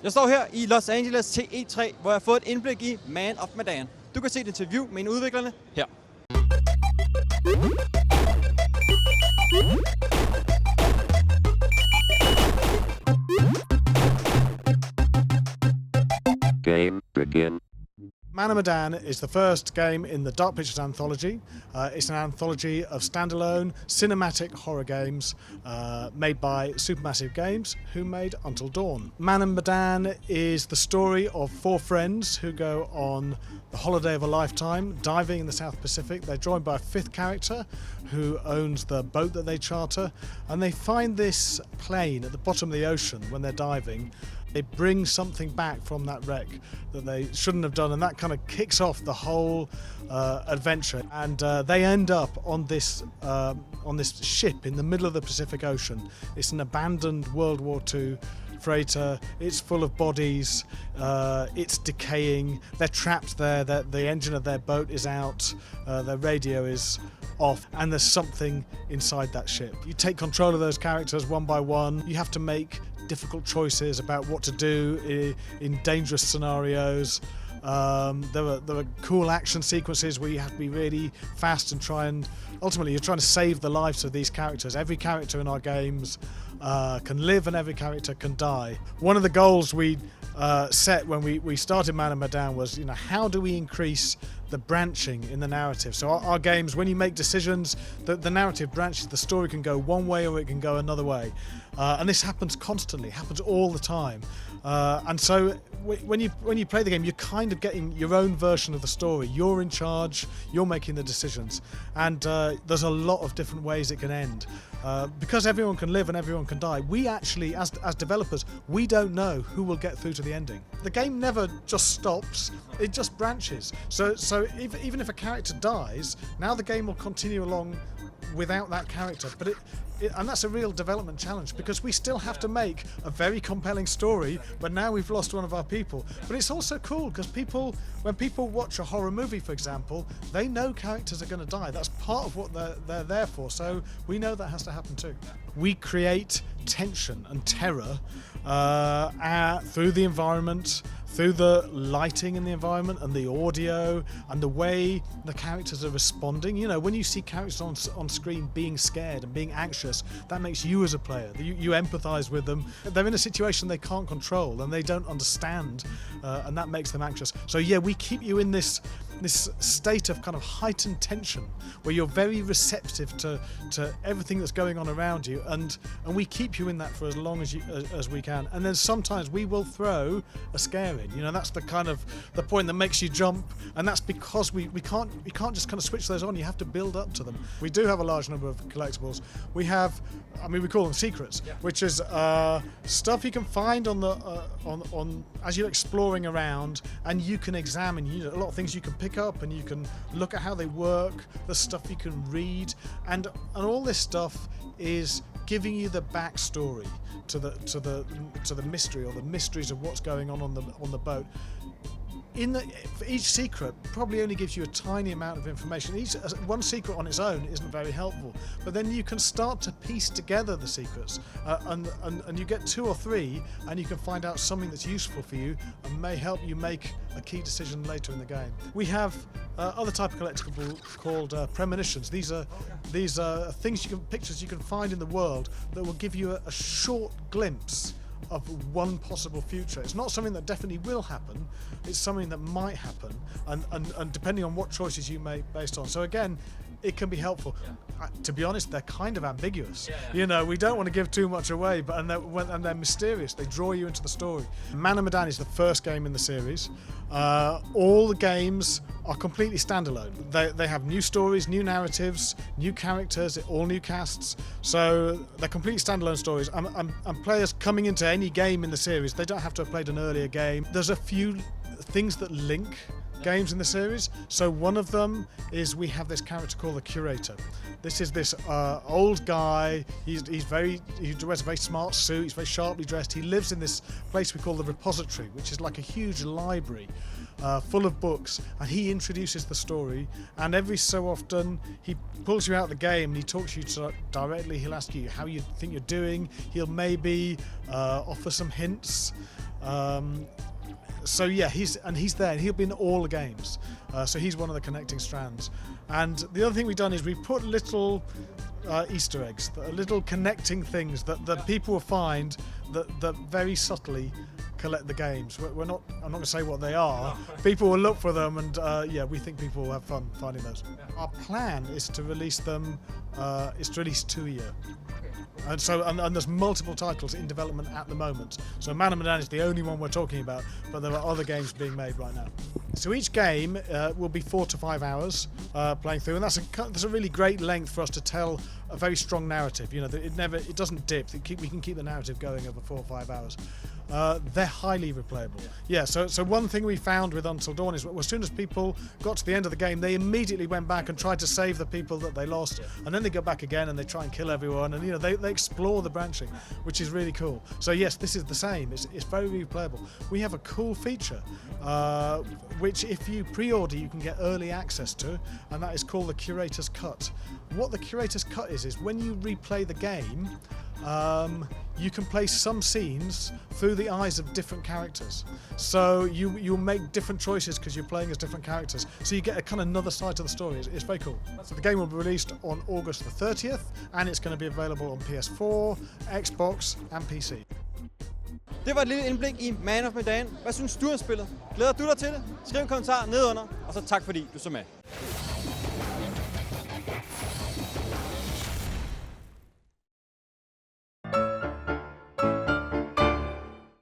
Jeg står her i Los Angeles til E3, hvor jeg har fået et indblik i Man of Medan. Du kan se et interview med en af udviklerne her. Game begin. Man of Medan is the first game in the Dark Pictures Anthology. It's an anthology of standalone cinematic horror games made by Supermassive Games, who made Until Dawn. Man of Medan is the story of four friends who go on the holiday of a lifetime, diving in the South Pacific. They're joined by a fifth character who owns the boat that they charter, and they find this plane at the bottom of the ocean when they're diving. They bring something back from that wreck that they shouldn't have done, and that kind of kicks off the whole adventure. And they end up on this ship in the middle of the Pacific Ocean. It's an abandoned World War II freighter. It's full of bodies. It's decaying. They're trapped there. The engine of their boat is out. Their radio is off, and there's something inside that ship. You take control of those characters one by one. You have to make difficult choices about what to do in dangerous scenarios. There were cool action sequences where you have to be really fast and ultimately you're trying to save the lives of these characters. Every character in our games can live and every character can die. One of the goals we set when we started Man of Medan was, how do we increase the branching in the narrative? So our games, when you make decisions, the narrative branches. The story can go one way or it can go another way, and this happens constantly, happens all the time. And so when you play the game, you're kind of getting your own version of the story. You're in charge, you're making the decisions, and there's a lot of different ways it can end. Because everyone can live and everyone can die, we actually, as developers, we don't know who will get through to the ending. The game never just stops, it just branches. So even if a character dies, now the game will continue along without that character. But and that's a real development challenge, because we still have to make a very compelling story, but now we've lost one of our people. But it's also cool because when people watch a horror movie, for example, they know characters are going to die. That's part of what they're there for, so we know that has to happen too. We create tension and terror through the environment, through the lighting in the environment and the audio and the way the characters are responding. When you see characters on screen being scared and being anxious, that makes you as a player, you empathize with them. They're in a situation they can't control and they don't understand, and that makes them anxious. So yeah, we keep you in this state of kind of heightened tension where you're very receptive to everything that's going on around you, and we keep you in that for as long as we can. And then sometimes we will throw a scare in. That's the kind of the point that makes you jump, and that's because we can't just kind of switch those on. You have to build up to them. We do have a large number of collectibles. We call them secrets, which is stuff you can find on as you're exploring around, and you can examine. A lot of things you can pick up and you can look at how they work. There's stuff you can read, and all this stuff is giving you the backstory to the mystery, or the mysteries of what's going on the boat. For each secret probably only gives you a tiny amount of information. One secret on its own isn't very helpful, but then you can start to piece together the secrets, and you get two or three, and you can find out something that's useful for you and may help you make a key decision later in the game. We have other type of collectible called premonitions. These are things pictures you can find in the world that will give you a short glimpse of one possible future. It's not something that definitely will happen, it's something that might happen, and depending on what choices you make based on. So again, it can be helpful. To be honest, they're kind of ambiguous. We don't want to give too much away, and they're mysterious. They draw you into the story. Man of Medan is the first game in the series. All the games are completely standalone. They have new stories, new narratives, new characters, all new casts. So they're completely standalone stories. And players coming into any game in the series, they don't have to have played an earlier game. There's a few things that link games in the series. So one of them is we have this character called the Curator. This is this old guy. He wears a very smart suit. He's very sharply dressed. He lives in this place we call the repository, which is like a huge library full of books, and he introduces the story. And every so often he pulls you out of the game and he talks to you directly. He'll ask you how you think you're doing. He'll maybe offer some hints. So yeah, he's there, and he'll be in all the games. So he's one of the connecting strands. And the other thing we've done is we put little Easter eggs, little connecting things that people will find that very subtly collect the games. I'm not going to say what they are. People will look for them, and yeah, we think people will have fun finding those. Our plan is to release them. Is to release 2 a year. And so, and there's multiple titles in development at the moment. So Man of Medan is the only one we're talking about, but there are other games being made right now. So each game will be 4 to 5 hours playing through, and that's a really great length for us to tell a very strong narrative. You know, it doesn't dip. We can keep the narrative going over 4 or 5 hours. They're highly replayable. Yeah. So one thing we found with Until Dawn is as soon as people got to the end of the game, they immediately went back and tried to save the people that they lost, and then they go back again and they try and kill everyone, and you know they explore the branching, which is really cool. So yes, this is the same. It's very replayable. We have a cool feature which if you pre-order you can get early access to, and that is called the Curator's Cut. What the Curator's Cut is when you replay the game, you can play some scenes through the eyes of different characters. So you'll make different choices because you're playing as different characters. So you get a kind of another side to the story. It's very cool. So the game will be released on August the 30th, and it's going to be available on PS4, Xbox and PC. Det var et lille indblik i Man of Medan. Hvad synes du om spillet? Glæder du dig til det? Skriv en kommentar nedenunder, og så tak fordi du så med.